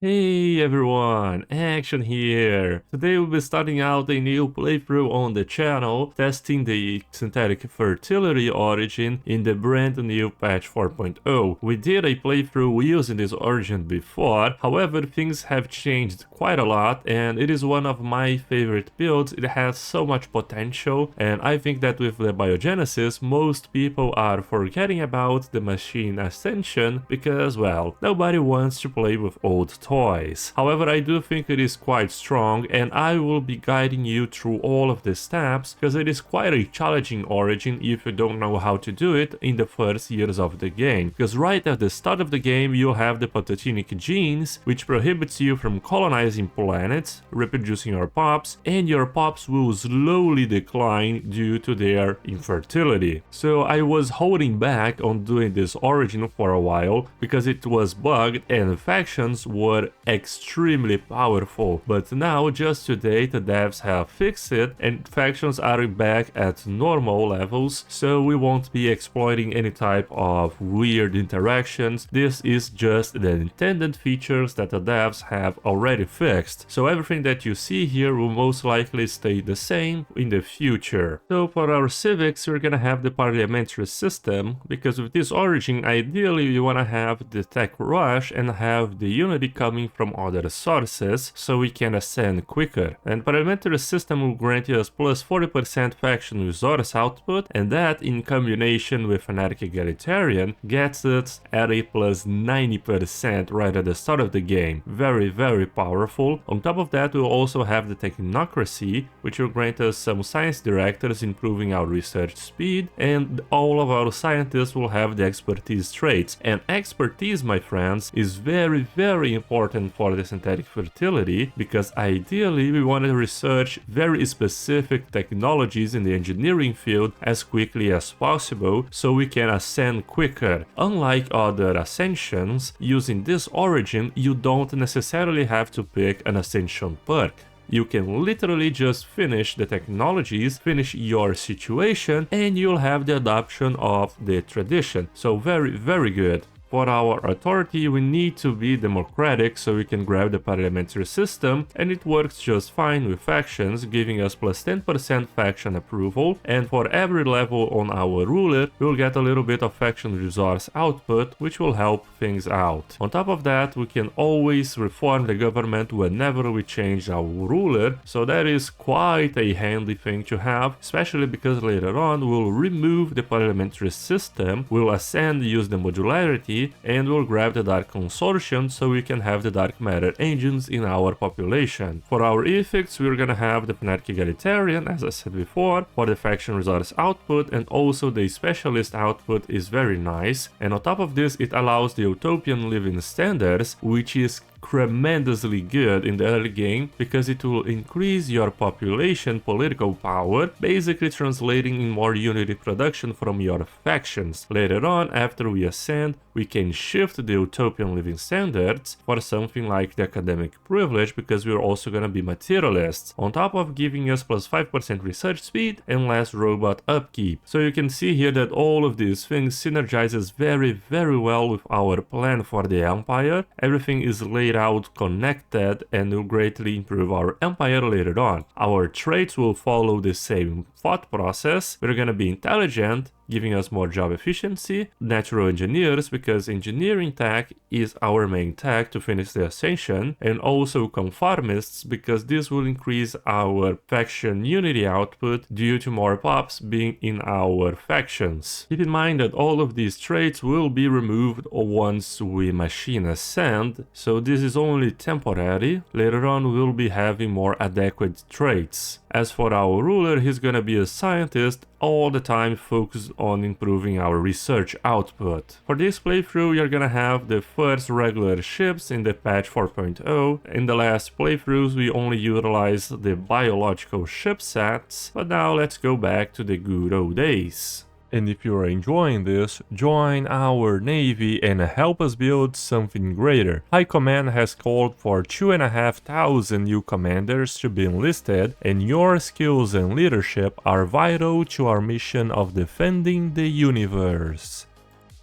Hey everyone, Action here! Today we'll be starting out a new playthrough on the channel, testing the synthetic fertility origin in the brand new patch 4.0. We did a playthrough using this origin before, however things have changed quite a lot and it is one of my favorite builds. It has so much potential and I think that with the biogenesis most people are forgetting about the machine Ascension because, well, nobody wants to play with old toys. However, I do think it is quite strong and I will be guiding you through all of the steps because it is quite a challenging origin if you don't know how to do it in the first years of the game. Because right at the start of the game you have the pathogenic genes which prohibits you from colonizing planets, reproducing your pups, and your pups will slowly decline due to their infertility. So I was holding back on doing this origin for a while because it was bugged and factions were extremely powerful, but now just today the devs have fixed it and factions are back at normal levels, so we won't be exploiting any type of weird interactions. This is just the intended features that the devs have already fixed, so everything that you see here will most likely stay the same in the future. So for our civics we're gonna have the Parliamentary System, because with this origin ideally you wanna have the tech rush and have the unity coming from other sources so we can ascend quicker. And Parliamentary System will grant us plus 40% faction resource output, and that in combination with Fanatic Egalitarian gets us at a plus 90% right at the start of the game. Very powerful. On top of that we'll also have the Technocracy, which will grant us some science directors, improving our research speed, and all of our scientists will have the expertise traits. And expertise, my friends, is very important for the synthetic fertility, because ideally we want to research very specific technologies in the engineering field as quickly as possible so we can ascend quicker. Unlike other ascensions, using this origin you don't necessarily have to pick an ascension perk. You can literally just finish the technologies, finish your situation, and you'll have the adoption of the tradition. So very good. For our authority we need to be democratic so we can grab the parliamentary system, and it works just fine with factions, giving us plus 10% faction approval, and for every level on our ruler we'll get a little bit of faction resource output, which will help things out. On top of that we can always reform the government whenever we change our ruler, so that is quite a handy thing to have, especially because later on we'll remove the parliamentary system, we'll ascend, use the modularity, and we'll grab the Dark Consortium so we can have the Dark Matter engines in our population. For our effects we're gonna have the Fanatic Egalitarian, as I said before, for the faction resource output, and also the specialist output is very nice. And on top of this it allows the Utopian living standards, which is tremendously good in the early game because it will increase your population political power, basically translating in more unity production from your factions. Later on, after we ascend, we can shift the Utopian living standards for something like the academic privilege, because we're also gonna be materialists, on top of giving us plus 5% research speed and less robot upkeep. So you can see here that all of these things synergizes very well with our plan for the Empire. Everything is laid out connected and will greatly improve our empire later on. Our traits will follow the same thought process. We're gonna be intelligent, giving us more job efficiency, natural engineers, because engineering tech is our main tech to finish the Ascension, and also conformists, because this will increase our faction unity output due to more pups being in our factions. Keep in mind that all of these traits will be removed once we machine ascend, so this is only temporary. Later on we'll be having more adequate traits. As for our ruler, he's gonna be a scientist, all the time focused on improving our research output. For this playthrough we are gonna have the first regular ships in the patch 4.0. In the last playthroughs we only utilized the biological ship sets, but now let's go back to the good old days. And if you are enjoying this, join our navy and help us build something greater. High Command has called for 2,500 new commanders to be enlisted, and your skills and leadership are vital to our mission of defending the universe.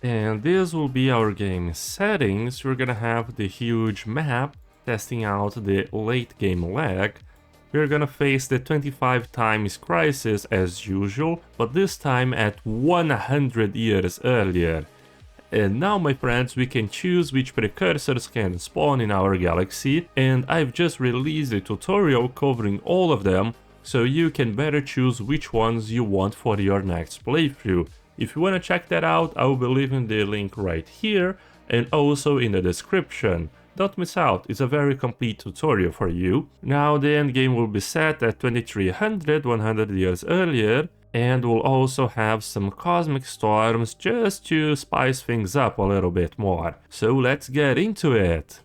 And this will be our game settings. We're gonna have the huge map testing out the late game lag, we're gonna face the 25 times crisis as usual, but this time at 100 years earlier. And now, my friends, we can choose which precursors can spawn in our galaxy, and I've just released a tutorial covering all of them, so you can better choose which ones you want for your next playthrough. If you wanna check that out, I will be leaving the link right here and also in the description. Don't miss out, it's a very complete tutorial for you. Now the endgame will be set at 2300, 100 years earlier, and we'll also have some cosmic storms just to spice things up a little bit more. So let's get into it!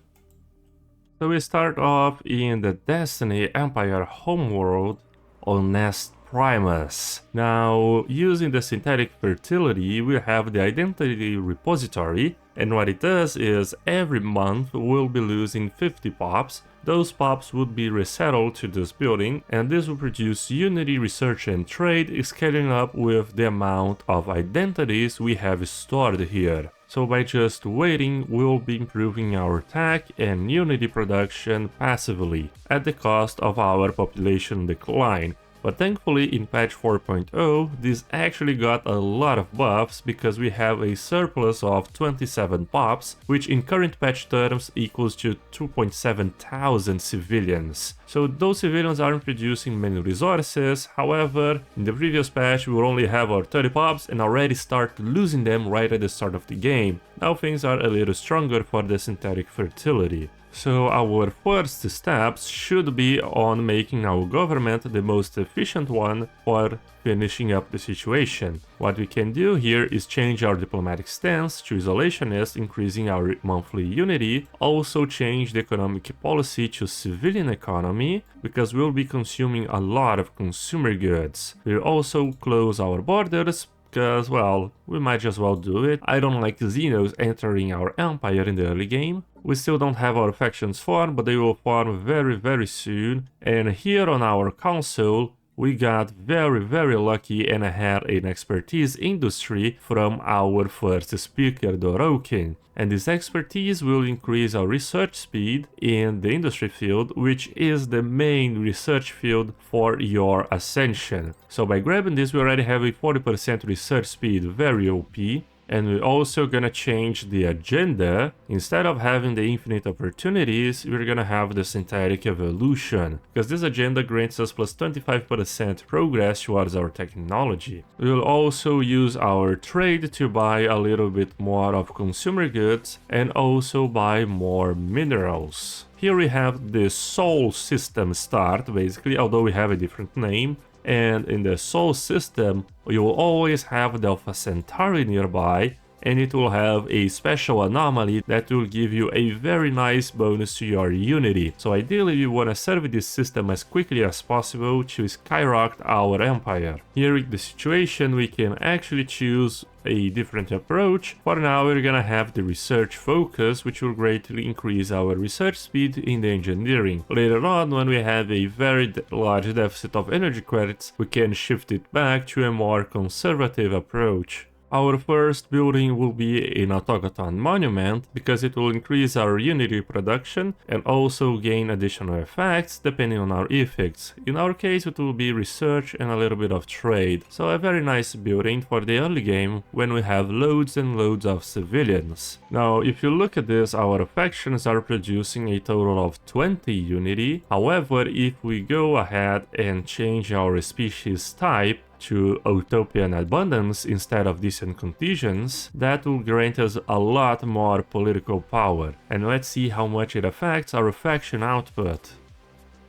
So we start off in the Destiny Empire homeworld on Nest Primus. Now, using the synthetic fertility, we have the identity repository, and what it does is every month we'll be losing 50 pops. Those pops would be resettled to this building, and this will produce unity, research and trade, scaling up with the amount of identities we have stored here. So by just waiting, we'll be improving our tech and unity production passively, at the cost of our population decline. But thankfully in patch 4.0 this actually got a lot of buffs because we have a surplus of 27 pops, which in current patch terms equals to 2.7 thousand civilians. So those civilians aren't producing many resources, however in the previous patch we will only have our 30 pops and already start losing them right at the start of the game. Now things are a little stronger for the synthetic fertility. So our first steps should be on making our government the most efficient one for finishing up the situation. What we can do here is change our diplomatic stance to isolationist, increasing our monthly unity, also change the economic policy to civilian economy, because we'll be consuming a lot of consumer goods. We'll also close our borders, because, well, we might as well do it. I don't like Xenos entering our empire in the early game. We still don't have our factions formed, but they will form very soon. And here on our console, we got very lucky and had an expertise industry from our first speaker, Dorokin. And this expertise will increase our research speed in the industry field, which is the main research field for your Ascension. So by grabbing this, we already have a 40% research speed, very OP. And we're also gonna change the agenda. Instead of having the infinite opportunities, we're gonna have the synthetic evolution, because this agenda grants us plus 25% progress towards our technology. We'll also use our trade to buy a little bit more of consumer goods and also buy more minerals. Here we have the Sol system start, basically, although we have a different name. And in the Sol system, you will always have the Alpha Centauri nearby, and it will have a special anomaly that will give you a very nice bonus to your unity. So ideally you want to serve this system as quickly as possible to skyrocket our empire. Here in the situation we can actually choose a different approach. For now we're gonna have the research focus, which will greatly increase our research speed in the engineering. Later on, when we have a very large deficit of energy credits, we can shift it back to a more conservative approach. Our first building will be an automaton monument, because it will increase our unity production and also gain additional effects depending on our effects. In our case it will be research and a little bit of trade, so a very nice building for the early game when we have loads and loads of civilians. Now if you look at this, our factions are producing a total of 20 unity. However, if we go ahead and change our species type to Utopian Abundance instead of Distant Contingents, that will grant us a lot more political power. And let's see how much it affects our faction output.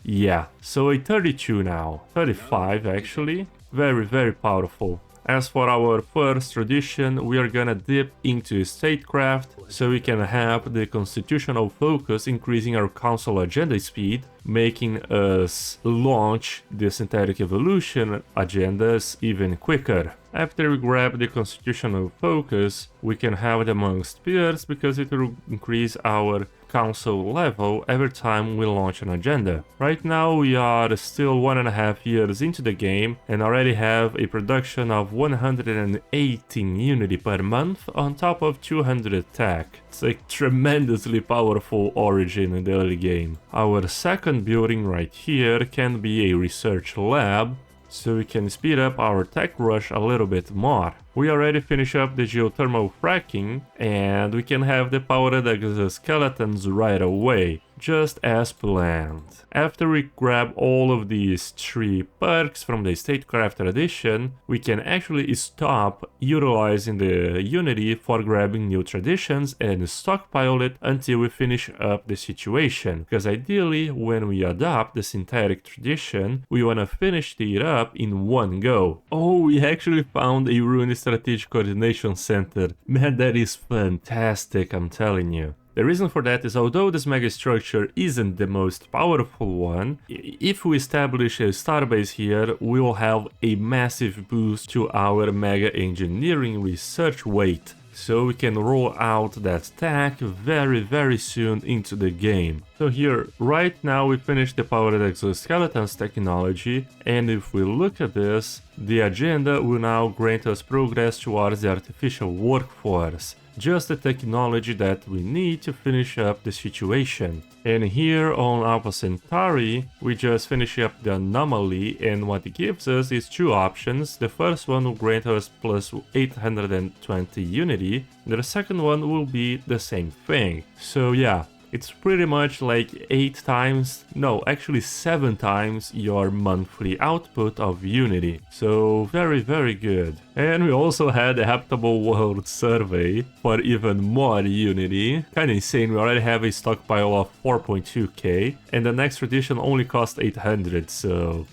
Yeah, so a 32 now, 35 actually, very powerful. As for our first tradition, we are gonna dip into statecraft, so we can have the constitutional focus, increasing our council agenda speed, making us launch the synthetic evolution agendas even quicker. After we grab the constitutional focus, we can have it amongst peers, because it will increase our council level every time we launch an agenda. Right now we are still 1.5 years into the game and already have a production of 118 unity per month on top of 200 tech. It's a tremendously powerful origin in the early game. Our second building right here can be a research lab, so we can speed up our tech rush a little bit more. We already finished up the geothermal fracking and we can have the powered exoskeletons right away, just as planned. After we grab all of these 3 perks from the Statecraft edition, we can actually stop utilizing the Unity for grabbing new traditions and stockpile it until we finish up the situation, because ideally when we adopt the synthetic tradition, we wanna finish it up in one go. Oh, we actually found a ruined strategic coordination center. Man, that is fantastic, I'm telling you. The reason for that is, although this mega structure isn't the most powerful one, if we establish a starbase here, we will have a massive boost to our mega engineering research weight. So we can roll out that tech very soon into the game. So here, right now we finished the powered exoskeletons technology, and if we look at this, the agenda will now grant us progress towards the artificial workforce. Just the technology that we need to finish up the situation. And here on Alpha Centauri, we just finish up the anomaly, and what it gives us is 2 options. The first one will grant us plus 820 unity, the second one will be the same thing. So yeah, it's pretty much like 8 times, no, actually 7 times your monthly output of Unity. So very good. And we also had a habitable world survey for even more Unity. Kinda insane, we already have a stockpile of 4.2k, and the next edition only cost 800, so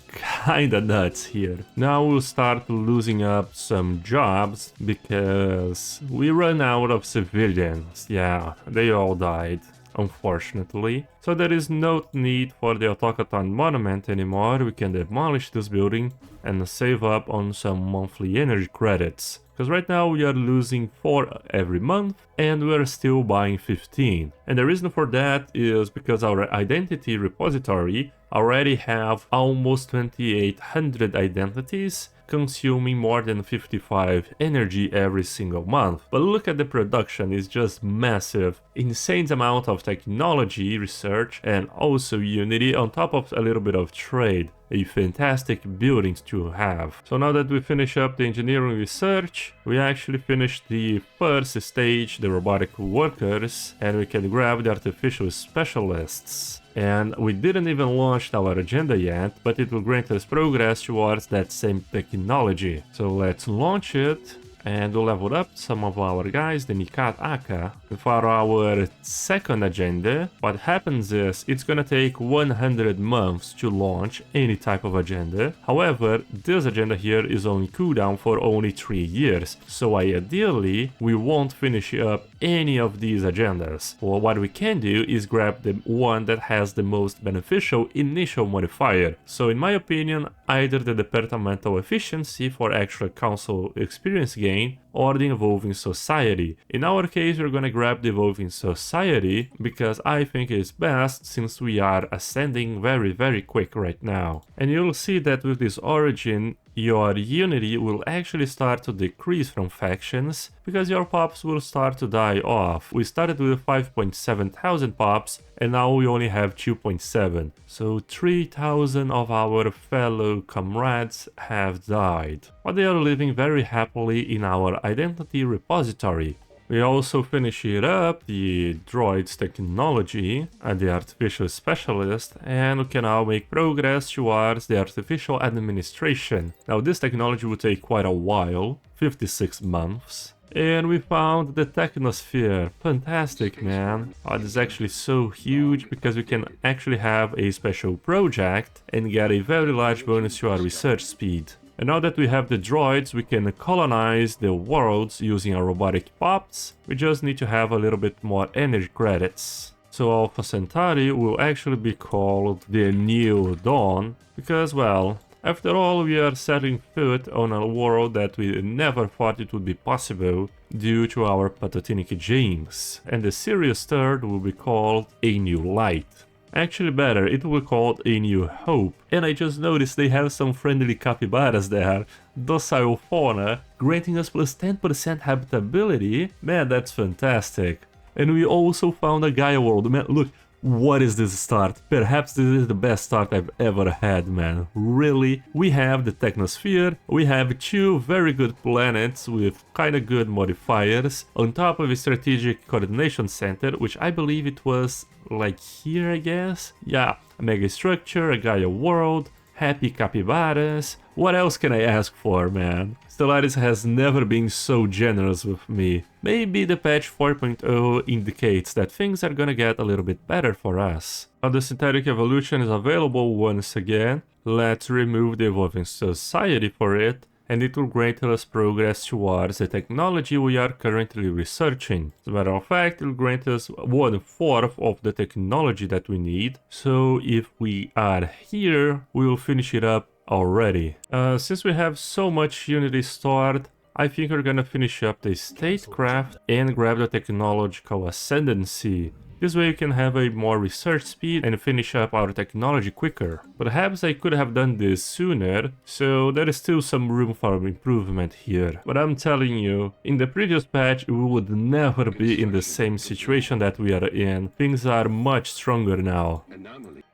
kinda nuts here. Now we'll start losing up some jobs because we run out of civilians. Yeah, they all died, unfortunately. So there is no need for the Autocaton monument anymore. We can demolish this building and save up on some monthly energy credits. Because right now we are losing 4 every month and we're still buying 15. And the reason for that is because our identity repository already have almost 2800 identities, consuming more than 55 energy every single month. But look at the production, it's just massive. Insane amount of technology, research, and also Unity on top of a little bit of trade. A fantastic building to have. So now that we finish up the engineering research, we actually finished the first stage, the robotic workers, and we can grab the artificial specialists. And we didn't even launch our agenda yet, but it will grant us progress towards that same technology. So let's launch it. And we'll level up some of our guys, the Nikat Aka. For our second agenda, what happens is it's gonna take 100 months to launch any type of agenda. However, this agenda here is on cooldown for only 3 years. So ideally, we won't finish up any of these agendas. Well, what we can do is grab the one that has the most beneficial initial modifier. So in my opinion, either the departmental efficiency for actual council experience gain or the evolving society. In our case, we're gonna grab the evolving society because I think it's best since we are ascending very quick right now. And you'll see that with this origin, your unity will actually start to decrease from factions because your pops will start to die off. We started with 5.7 thousand pops and now we only have 2.7. So 3,000 of our fellow comrades have died. But they are living very happily in our identity repository. We also finish it up, the droids technology and the artificial specialist, and we can now make progress towards the artificial administration. Now this technology will take quite a while, 56 months. And we found the Technosphere. Fantastic, man. Oh, this is actually so huge because we can actually have a special project and get a very large bonus to our research speed. And now that we have the droids, we can colonize the worlds using our robotic pops. We just need to have a little bit more energy credits. So Alpha Centauri will actually be called the New Dawn because, well, After all, we are setting foot on a world that we never thought it would be possible due to our pathogenic genes, and the serious third will be called A New Light. Actually better, it will be called A New Hope. And I just noticed they have some friendly capybaras there, docile fauna, granting us plus 10% habitability. Man, that's fantastic. And we also found a Gaia world. Man, look, what is this start? Perhaps this is the best start I've ever had, man. Really? We have the Technosphere, we have 2 very good planets with kinda good modifiers, on top of a strategic coordination center, which I believe it was like here, I guess? Yeah, a mega structure, a Gaia world, happy capybaras. What else can I ask for, man? Stellaris has never been so generous with me. Maybe the patch 4.0 indicates that things are gonna get a little bit better for us. Now the synthetic evolution is available once again. Let's remove the evolving society for it, and it will grant us progress towards the technology we are currently researching. As a matter of fact, it will grant us 1/4 of the technology that we need, so if we are here, we will finish it up already. Since we have so much Unity stored, I think we're gonna finish up the statecraft and grab the technological ascendancy. This way you can have a more research speed and finish up our technology quicker. Perhaps I could have done this sooner, so there is still some room for improvement here. But I'm telling you, in the previous patch we would never be in the same situation that we are in. Things are much stronger now.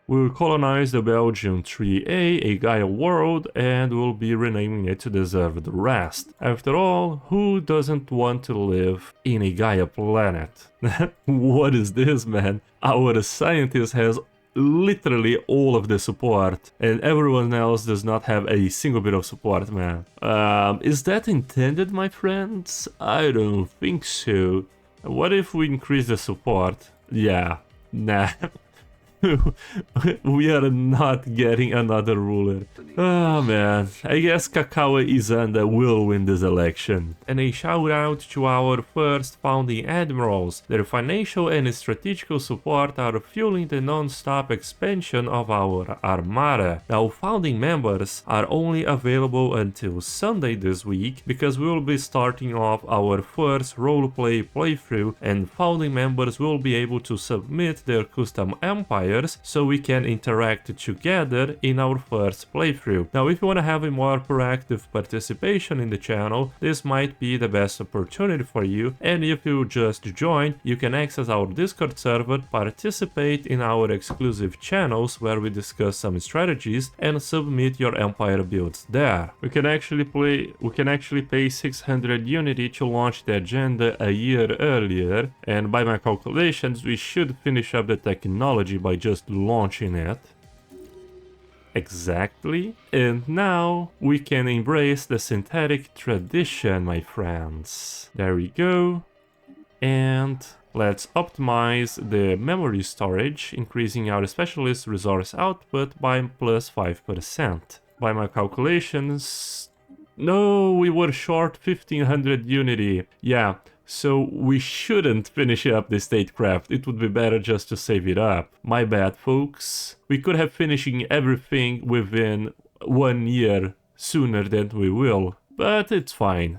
We'll colonize the Belgium 3A, a Gaia world, and we'll be renaming it to deserve the rest. After all, who doesn't want to live in a Gaia planet? What is this, man? Our scientist has literally all of the support, and everyone else does not have a single bit of support, man. Is that intended, my friends? I don't think so. What if we increase the support? Yeah, nah. We are not getting another ruler. Oh man, I guess Kakao Izanda will win this election. And a shout out to our first founding admirals. Their financial and strategical support are fueling the non-stop expansion of our armada. Now founding members are only available until Sunday this week, because we will be starting off our first roleplay playthrough, and founding members will be able to submit their custom empire so we can interact together in our first playthrough. Now if you want to have a more proactive participation in the channel, this might be the best opportunity for you, and if you just join, you can access our Discord server, participate in our exclusive channels where we discuss some strategies, and submit your empire builds there. We can actually pay 600 Unity to launch the agenda a year earlier, and by my calculations we should finish up the technology by just launching it. Exactly. And now we can embrace the synthetic tradition, my friends. There we go. And let's optimize the memory storage, increasing our specialist resource output by plus 5%. By my calculations... No, we were short 1500 Unity. Yeah. So we shouldn't finish up the statecraft, it would be better just to save it up. My bad, folks. We could have finishing everything within 1 year sooner than we will. But it's fine,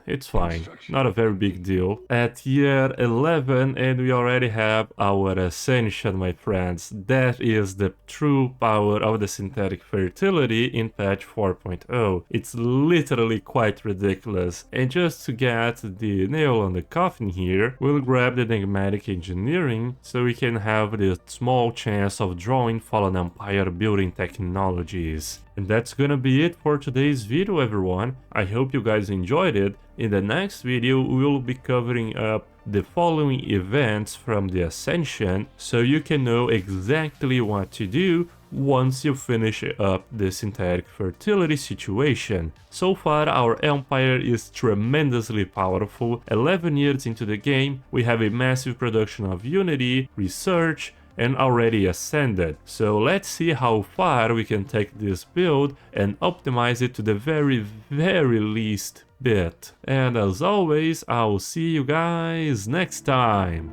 not a very big deal. At year 11 and we already have our Ascension, my friends. That is the true power of the synthetic fertility in patch 4.0. It's literally quite ridiculous. And just to get the nail on the coffin here, we'll grab the enigmatic engineering so we can have the small chance of drawing Fallen Empire building technologies. And that's gonna be it for today's video, everyone. I hope you guys enjoyed it. In the next video, we'll be covering up the following events from the Ascension, so you can know exactly what to do once you finish up the synthetic fertility situation. So far, our empire is tremendously powerful. 11 years into the game, we have a massive production of Unity, research, and already ascended. So let's see how far we can take this build and optimize it to the very least bit. And as always, I'll see you guys next time.